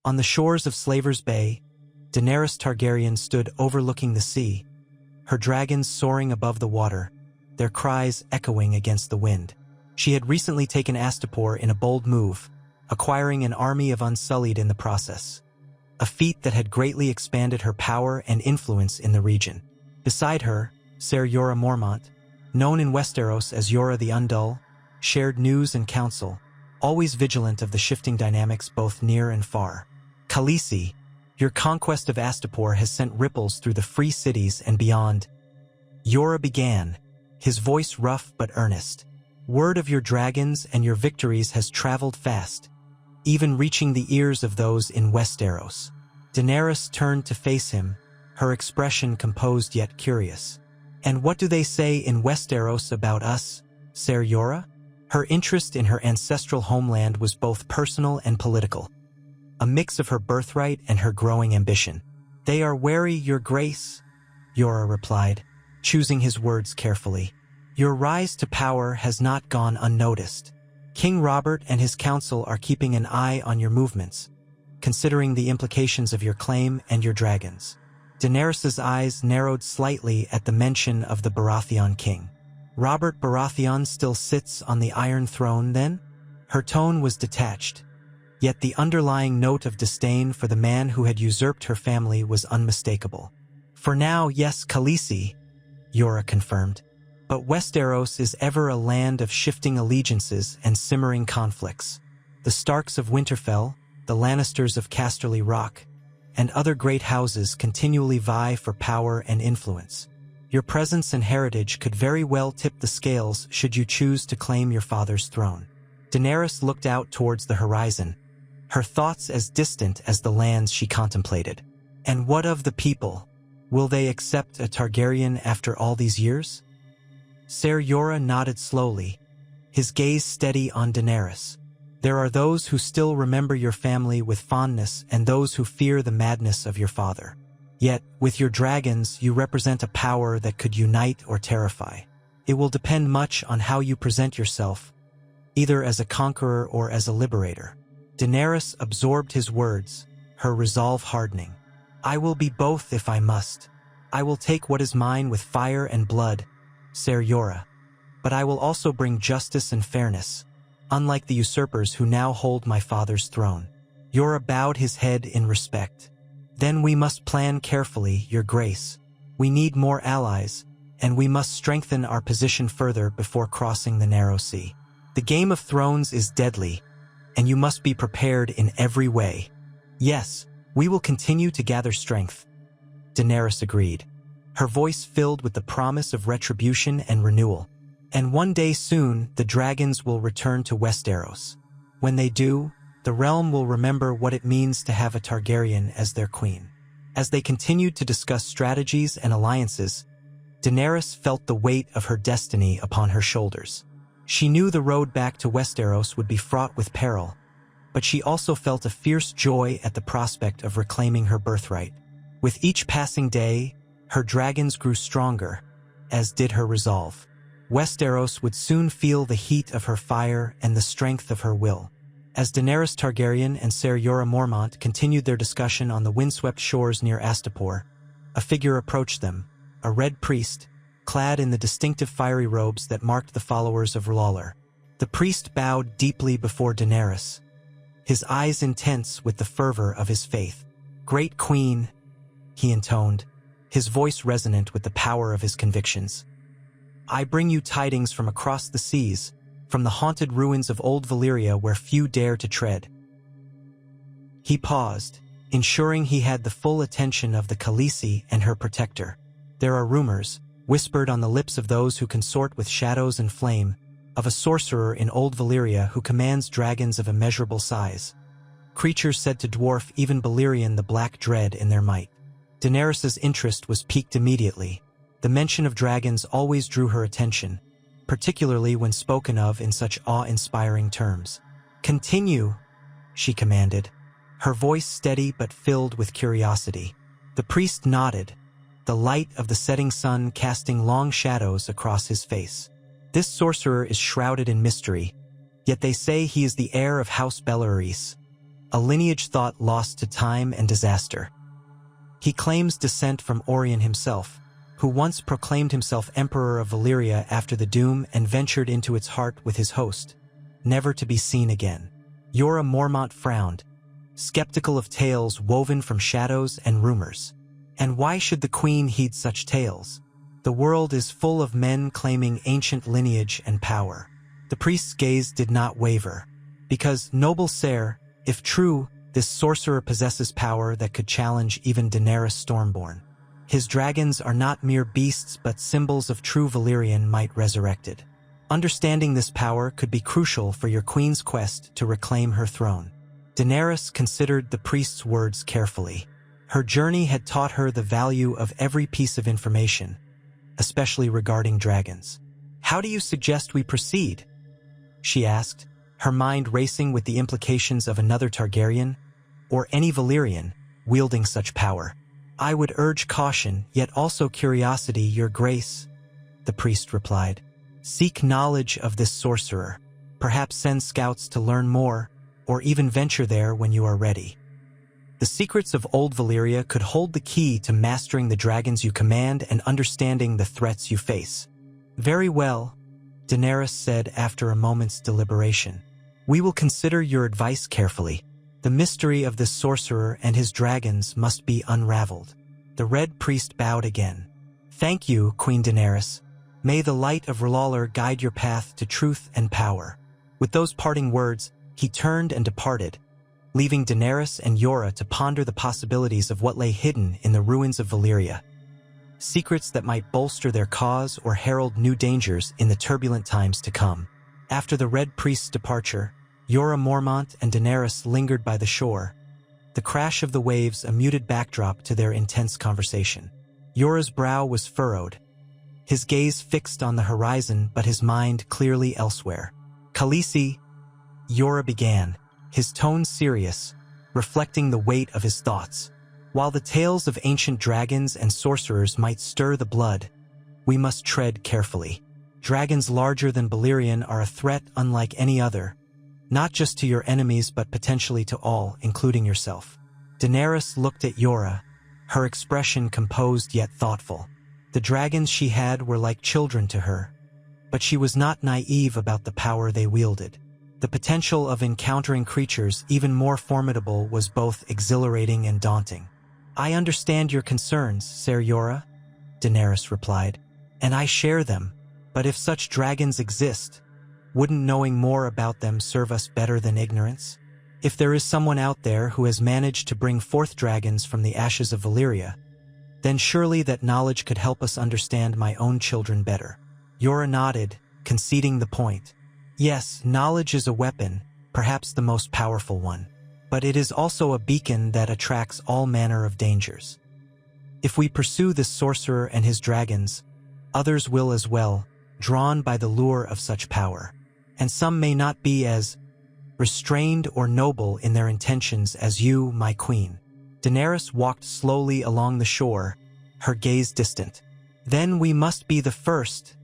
On the shores of Slaver's Bay, Daenerys Targaryen stood overlooking the sea, her dragons soaring above the water, their cries echoing against the wind. She had recently taken Astapor in a bold move, acquiring an army of Unsullied in the process, a feat that had greatly expanded her power and influence in the region. Beside her, Ser Jorah Mormont, known in Westeros as Jorah the Undull, shared news and counsel, always vigilant of the shifting dynamics both near and far. Khaleesi, your conquest of Astapor has sent ripples through the free cities and beyond. Jorah began, his voice rough but earnest. Word of your dragons and your victories has traveled fast, even reaching the ears of those in Westeros. Daenerys turned to face him, her expression composed yet curious. And what do they say in Westeros about us, Ser Jorah? Her interest in her ancestral homeland was both personal and political, a mix of her birthright and her growing ambition. They are wary, your grace, Jorah replied, choosing his words carefully. Your rise to power has not gone unnoticed. King Robert and his council are keeping an eye on your movements, considering the implications of your claim and your dragons. Daenerys's eyes narrowed slightly at the mention of the Baratheon king. Robert Baratheon still sits on the Iron Throne, then? Her tone was detached, yet the underlying note of disdain for the man who had usurped her family was unmistakable. For now, yes, Khaleesi, Jorah confirmed. But Westeros is ever a land of shifting allegiances and simmering conflicts. The Starks of Winterfell, the Lannisters of Casterly Rock, and other great houses continually vie for power and influence. Your presence and heritage could very well tip the scales should you choose to claim your father's throne. Daenerys looked out towards the horizon, her thoughts as distant as the lands she contemplated. And what of the people? Will they accept a Targaryen after all these years? Ser Jorah nodded slowly, his gaze steady on Daenerys. There are those who still remember your family with fondness and those who fear the madness of your father. Yet, with your dragons, you represent a power that could unite or terrify. It will depend much on how you present yourself, either as a conqueror or as a liberator. Daenerys absorbed his words, her resolve hardening. I will be both if I must. I will take what is mine with fire and blood, Ser Jorah, but I will also bring justice and fairness, unlike the usurpers who now hold my father's throne. Jorah bowed his head in respect. Then we must plan carefully, your grace. We need more allies, and we must strengthen our position further before crossing the narrow sea. The Game of Thrones is deadly, and you must be prepared in every way. Yes, we will continue to gather strength, Daenerys agreed, her voice filled with the promise of retribution and renewal. And one day soon, the dragons will return to Westeros. When they do, the realm will remember what it means to have a Targaryen as their queen. As they continued to discuss strategies and alliances, Daenerys felt the weight of her destiny upon her shoulders. She knew the road back to Westeros would be fraught with peril, but she also felt a fierce joy at the prospect of reclaiming her birthright. With each passing day, her dragons grew stronger, as did her resolve. Westeros would soon feel the heat of her fire and the strength of her will. As Daenerys Targaryen and Ser Jorah Mormont continued their discussion on the windswept shores near Astapor, a figure approached them, a red priest, clad in the distinctive fiery robes that marked the followers of R'hllor. The priest bowed deeply before Daenerys, his eyes intense with the fervor of his faith. "Great Queen," he intoned, his voice resonant with the power of his convictions. "I bring you tidings from across the seas, from the haunted ruins of old Valyria where few dare to tread." He paused, ensuring he had the full attention of the Khaleesi and her protector. "There are rumors, whispered on the lips of those who consort with shadows and flame, of a sorcerer in old Valyria who commands dragons of immeasurable size. Creatures said to dwarf even Balerion the Black Dread in their might." Daenerys's interest was piqued immediately. The mention of dragons always drew her attention, particularly when spoken of in such awe-inspiring terms. "Continue," she commanded, her voice steady but filled with curiosity. The priest nodded, the light of the setting sun casting long shadows across his face. "This sorcerer is shrouded in mystery, yet they say he is the heir of House Bellarys, a lineage thought lost to time and disaster. He claims descent from Orion himself, who once proclaimed himself Emperor of Valyria after the Doom and ventured into its heart with his host, never to be seen again. Jorah Mormont frowned, skeptical of tales woven from shadows and rumors. And why should the Queen heed such tales? The world is full of men claiming ancient lineage and power. The priest's gaze did not waver, because, noble Ser, if true, this sorcerer possesses power that could challenge even Daenerys Stormborn. His dragons are not mere beasts but symbols of true Valyrian might resurrected. Understanding this power could be crucial for your queen's quest to reclaim her throne. Daenerys considered the priest's words carefully. Her journey had taught her the value of every piece of information, especially regarding dragons. "How do you suggest we proceed?" she asked, her mind racing with the implications of another Targaryen, or any Valyrian, wielding such power. "I would urge caution, yet also curiosity, your grace," the priest replied. "Seek knowledge of this sorcerer, perhaps send scouts to learn more, or even venture there when you are ready. The secrets of Old Valyria could hold the key to mastering the dragons you command and understanding the threats you face." "Very well," Daenerys said after a moment's deliberation. "We will consider your advice carefully. The mystery of this sorcerer and his dragons must be unraveled." The Red Priest bowed again. "Thank you, Queen Daenerys. May the light of R'hllor guide your path to truth and power." With those parting words, he turned and departed, leaving Daenerys and Jorah to ponder the possibilities of what lay hidden in the ruins of Valyria. Secrets that might bolster their cause or herald new dangers in the turbulent times to come. After the Red Priest's departure, Jorah Mormont and Daenerys lingered by the shore, the crash of the waves a muted backdrop to their intense conversation. Jorah's brow was furrowed, his gaze fixed on the horizon but his mind clearly elsewhere. "Khaleesi," Jorah began, his tone serious, reflecting the weight of his thoughts. "While the tales of ancient dragons and sorcerers might stir the blood, we must tread carefully. Dragons larger than Balerion are a threat unlike any other, not just to your enemies but potentially to all, including yourself." Daenerys looked at Jorah, her expression composed yet thoughtful. The dragons she had were like children to her, but she was not naive about the power they wielded. The potential of encountering creatures even more formidable was both exhilarating and daunting. "I understand your concerns, Ser Jorah," Daenerys replied, "and I share them. But if such dragons exist, wouldn't knowing more about them serve us better than ignorance? If there is someone out there who has managed to bring forth dragons from the ashes of Valyria, then surely that knowledge could help us understand my own children better." Jorah nodded, conceding the point. Yes, knowledge is a weapon, perhaps the most powerful one, but it is also a beacon that attracts all manner of dangers. If we pursue this sorcerer and his dragons, others will as well, drawn by the lure of such power. And some may not be as restrained or noble in their intentions as you, my queen. Daenerys walked slowly along the shore, her gaze distant. "Then we must be the first,"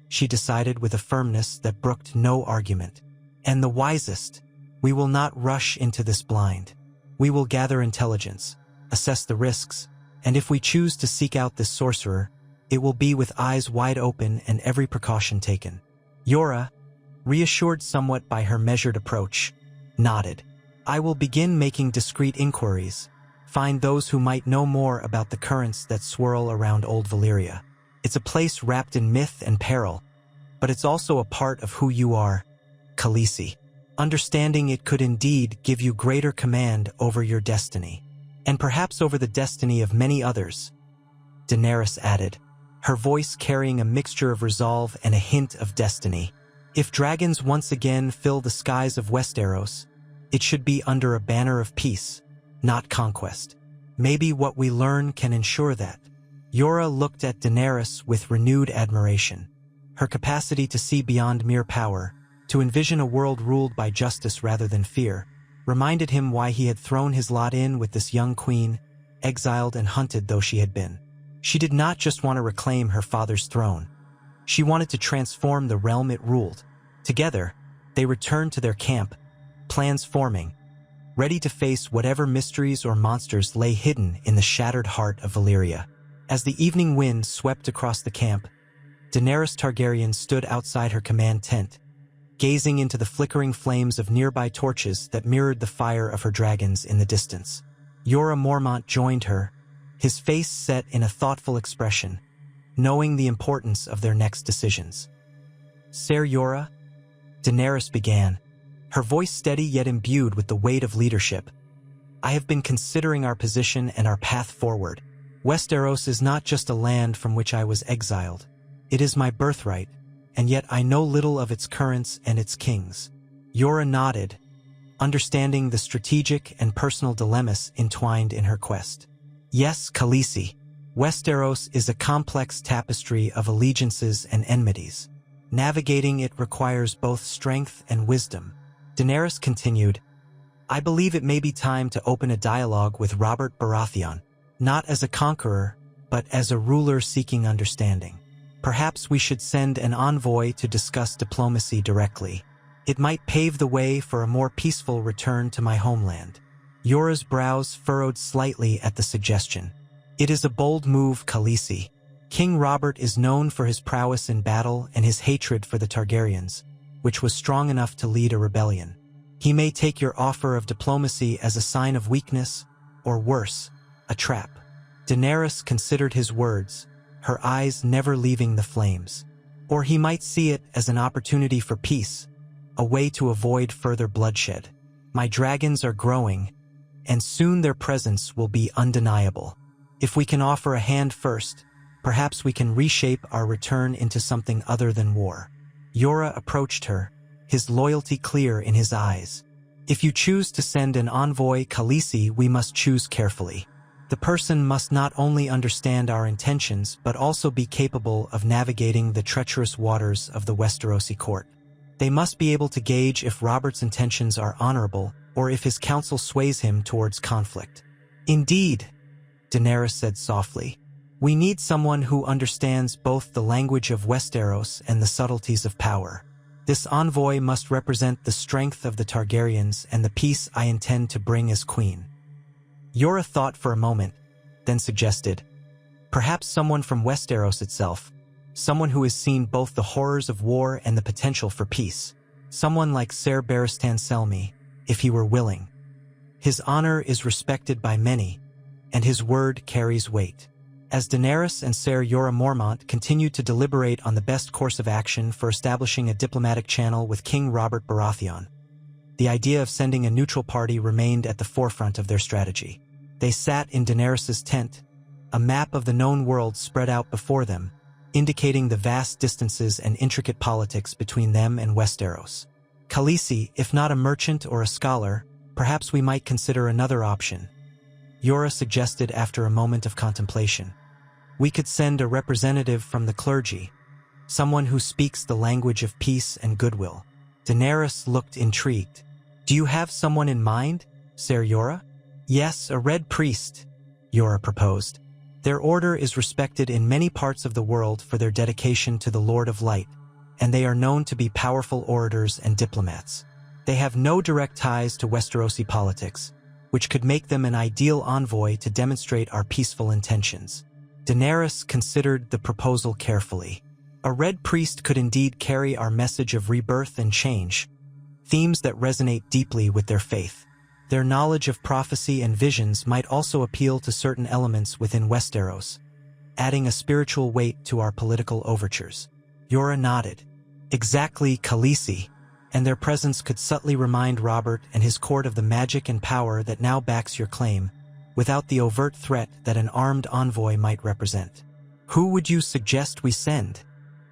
she decided with a firmness that brooked no argument. "And the wisest. We will not rush into this blind. We will gather intelligence, assess the risks, and if we choose to seek out this sorcerer, it will be with eyes wide open and every precaution taken." Jorah, reassured somewhat by her measured approach, nodded. "I will begin making discreet inquiries, find those who might know more about the currents that swirl around Old Valyria. It's a place wrapped in myth and peril, but it's also a part of who you are, Khaleesi. Understanding it could indeed give you greater command over your destiny, and perhaps over the destiny of many others," Daenerys added, her voice carrying a mixture of resolve and a hint of destiny. "If dragons once again fill the skies of Westeros, it should be under a banner of peace, not conquest. Maybe what we learn can ensure that." Jorah looked at Daenerys with renewed admiration. Her capacity to see beyond mere power, to envision a world ruled by justice rather than fear, reminded him why he had thrown his lot in with this young queen, exiled and hunted though she had been. She did not just want to reclaim her father's throne. She wanted to transform the realm it ruled. Together, they returned to their camp, plans forming, ready to face whatever mysteries or monsters lay hidden in the shattered heart of Valyria. As the evening wind swept across the camp, Daenerys Targaryen stood outside her command tent, gazing into the flickering flames of nearby torches that mirrored the fire of her dragons in the distance. Jorah Mormont joined her, his face set in a thoughtful expression, knowing the importance of their next decisions. "Ser Jorah," Daenerys began, her voice steady yet imbued with the weight of leadership. "I have been considering our position and our path forward. Westeros is not just a land from which I was exiled. It is my birthright, and yet I know little of its currents and its kings." Jorah nodded, understanding the strategic and personal dilemmas entwined in her quest. "Yes, Khaleesi, Westeros is a complex tapestry of allegiances and enmities. Navigating it requires both strength and wisdom." Daenerys continued, "I believe it may be time to open a dialogue with Robert Baratheon, not as a conqueror, but as a ruler seeking understanding. Perhaps we should send an envoy to discuss diplomacy directly. It might pave the way for a more peaceful return to my homeland." Jorah's brows furrowed slightly at the suggestion. "It is a bold move, Khaleesi. King Robert is known for his prowess in battle and his hatred for the Targaryens, which was strong enough to lead a rebellion. He may take your offer of diplomacy as a sign of weakness, or worse, a trap." Daenerys considered his words, her eyes never leaving the flames. "Or he might see it as an opportunity for peace, a way to avoid further bloodshed. My dragons are growing, and soon their presence will be undeniable. If we can offer a hand first, perhaps we can reshape our return into something other than war." Jorah approached her, his loyalty clear in his eyes. "If you choose to send an envoy, Khaleesi, we must choose carefully. The person must not only understand our intentions but also be capable of navigating the treacherous waters of the Westerosi court. They must be able to gauge if Robert's intentions are honorable or if his counsel sways him towards conflict." "Indeed," Daenerys said softly. "We need someone who understands both the language of Westeros and the subtleties of power. This envoy must represent the strength of the Targaryens and the peace I intend to bring as queen." Jorah thought for a moment, then suggested, "Perhaps someone from Westeros itself, someone who has seen both the horrors of war and the potential for peace. Someone like Ser Barristan Selmy, if he were willing. His honor is respected by many, and his word carries weight." As Daenerys and Ser Jorah Mormont continued to deliberate on the best course of action for establishing a diplomatic channel with King Robert Baratheon, the idea of sending a neutral party remained at the forefront of their strategy. They sat in Daenerys' tent, a map of the known world spread out before them, indicating the vast distances and intricate politics between them and Westeros. "Khaleesi, if not a merchant or a scholar, perhaps we might consider another option," Jorah suggested after a moment of contemplation. "We could send a representative from the clergy, someone who speaks the language of peace and goodwill." Daenerys looked intrigued. "Do you have someone in mind, Ser Jorah?" "Yes, a red priest," Jorah proposed. "Their order is respected in many parts of the world for their dedication to the Lord of Light, and they are known to be powerful orators and diplomats. They have no direct ties to Westerosi politics, which could make them an ideal envoy to demonstrate our peaceful intentions." Daenerys considered the proposal carefully. A red priest could indeed carry our message of rebirth and change, themes that resonate deeply with their faith. Their knowledge of prophecy and visions might also appeal to certain elements within Westeros, adding a spiritual weight to our political overtures. Jorah nodded. "Exactly, Khaleesi, and their presence could subtly remind Robert and his court of the magic and power that now backs your claim, without the overt threat that an armed envoy might represent." "Who would you suggest we send?"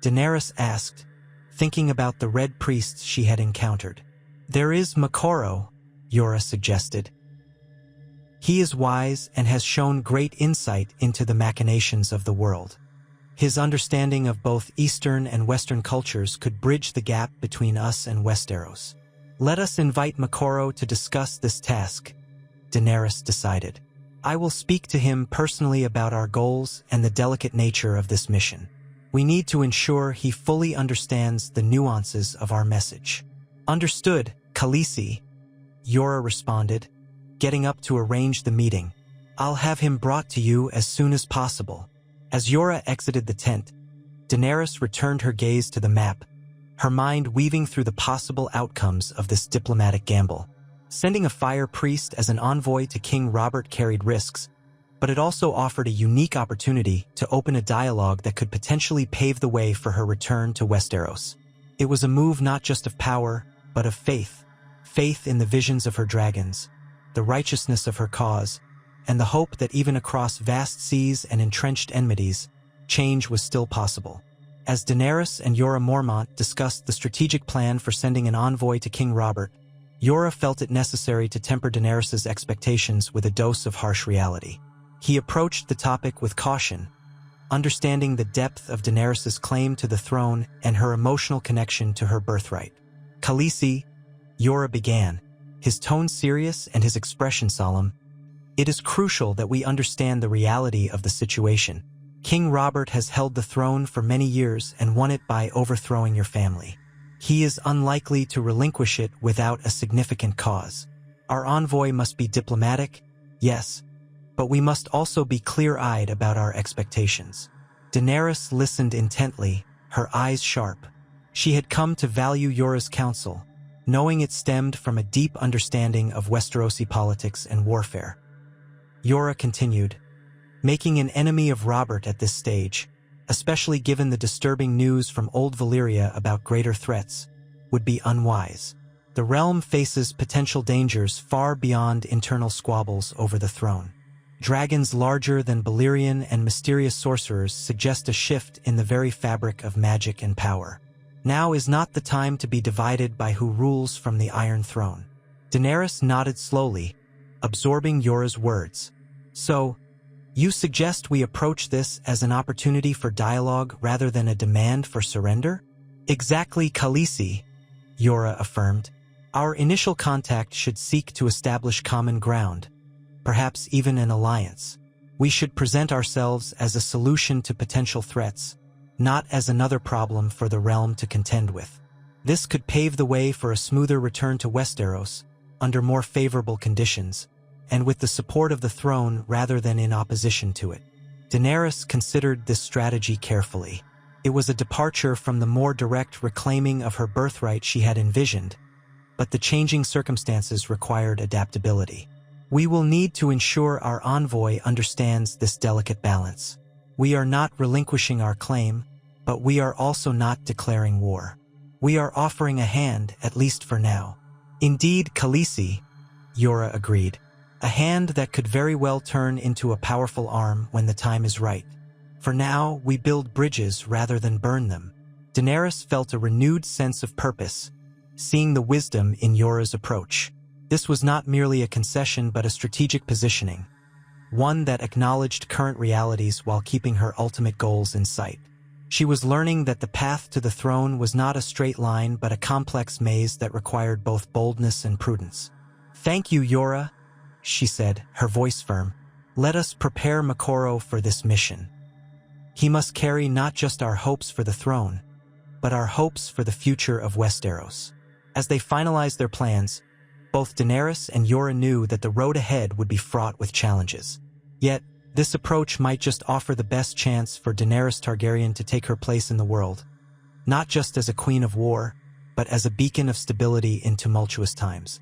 Daenerys asked, thinking about the red priests she had encountered. "There is Moqorro," Jorah suggested. "He is wise and has shown great insight into the machinations of the world. His understanding of both Eastern and Western cultures could bridge the gap between us and Westeros." "Let us invite Moqorro to discuss this task," Daenerys decided. "I will speak to him personally about our goals and the delicate nature of this mission. We need to ensure he fully understands the nuances of our message." "Understood, Khaleesi," Yora responded, getting up to arrange the meeting. I'll have him brought to you as soon as possible. As Yora exited the tent, Daenerys returned her gaze to the map, her mind weaving through the possible outcomes of this diplomatic gamble. Sending a fire priest as an envoy to King Robert carried risks, but it also offered a unique opportunity to open a dialogue that could potentially pave the way for her return to Westeros. It was a move not just of power, but of faith. Faith in the visions of her dragons, the righteousness of her cause, and the hope that even across vast seas and entrenched enmities, change was still possible. As Daenerys and Jorah Mormont discussed the strategic plan for sending an envoy to King Robert, Jorah felt it necessary to temper Daenerys' expectations with a dose of harsh reality. He approached the topic with caution, understanding the depth of Daenerys' claim to the throne and her emotional connection to her birthright. Khaleesi, Jorah began, his tone serious and his expression solemn. It is crucial that we understand the reality of the situation. King Robert has held the throne for many years and won it by overthrowing your family. He is unlikely to relinquish it without a significant cause. Our envoy must be diplomatic, yes, but we must also be clear-eyed about our expectations. Daenerys listened intently, her eyes sharp. She had come to value Jorah's counsel, knowing it stemmed from a deep understanding of Westerosi politics and warfare. Jorah continued, making an enemy of Robert at this stage, especially given the disturbing news from Old Valyria about greater threats, would be unwise. The realm faces potential dangers far beyond internal squabbles over the throne. Dragons larger than Valyrian and mysterious sorcerers suggest a shift in the very fabric of magic and power. Now is not the time to be divided by who rules from the Iron Throne. Daenerys nodded slowly, absorbing Jorah's words. So, you suggest we approach this as an opportunity for dialogue rather than a demand for surrender? Exactly, Khaleesi, Jorah affirmed. Our initial contact should seek to establish common ground, perhaps even an alliance. We should present ourselves as a solution to potential threats, not as another problem for the realm to contend with. This could pave the way for a smoother return to Westeros, under more favorable conditions, and with the support of the throne rather than in opposition to it. Daenerys considered this strategy carefully. It was a departure from the more direct reclaiming of her birthright she had envisioned, but the changing circumstances required adaptability. We will need to ensure our envoy understands this delicate balance. We are not relinquishing our claim, but we are also not declaring war. We are offering a hand, at least for now. Indeed, Khaleesi, Jorah agreed. A hand that could very well turn into a powerful arm when the time is right. For now, we build bridges rather than burn them. Daenerys felt a renewed sense of purpose, seeing the wisdom in Jorah's approach. This was not merely a concession but a strategic positioning, one that acknowledged current realities while keeping her ultimate goals in sight. She was learning that the path to the throne was not a straight line but a complex maze that required both boldness and prudence. Thank you, Jorah, she said, her voice firm. Let us prepare Moqorro for this mission. He must carry not just our hopes for the throne, but our hopes for the future of Westeros. As they finalized their plans, both Daenerys and Jorah knew that the road ahead would be fraught with challenges. Yet, this approach might just offer the best chance for Daenerys Targaryen to take her place in the world, not just as a queen of war, but as a beacon of stability in tumultuous times.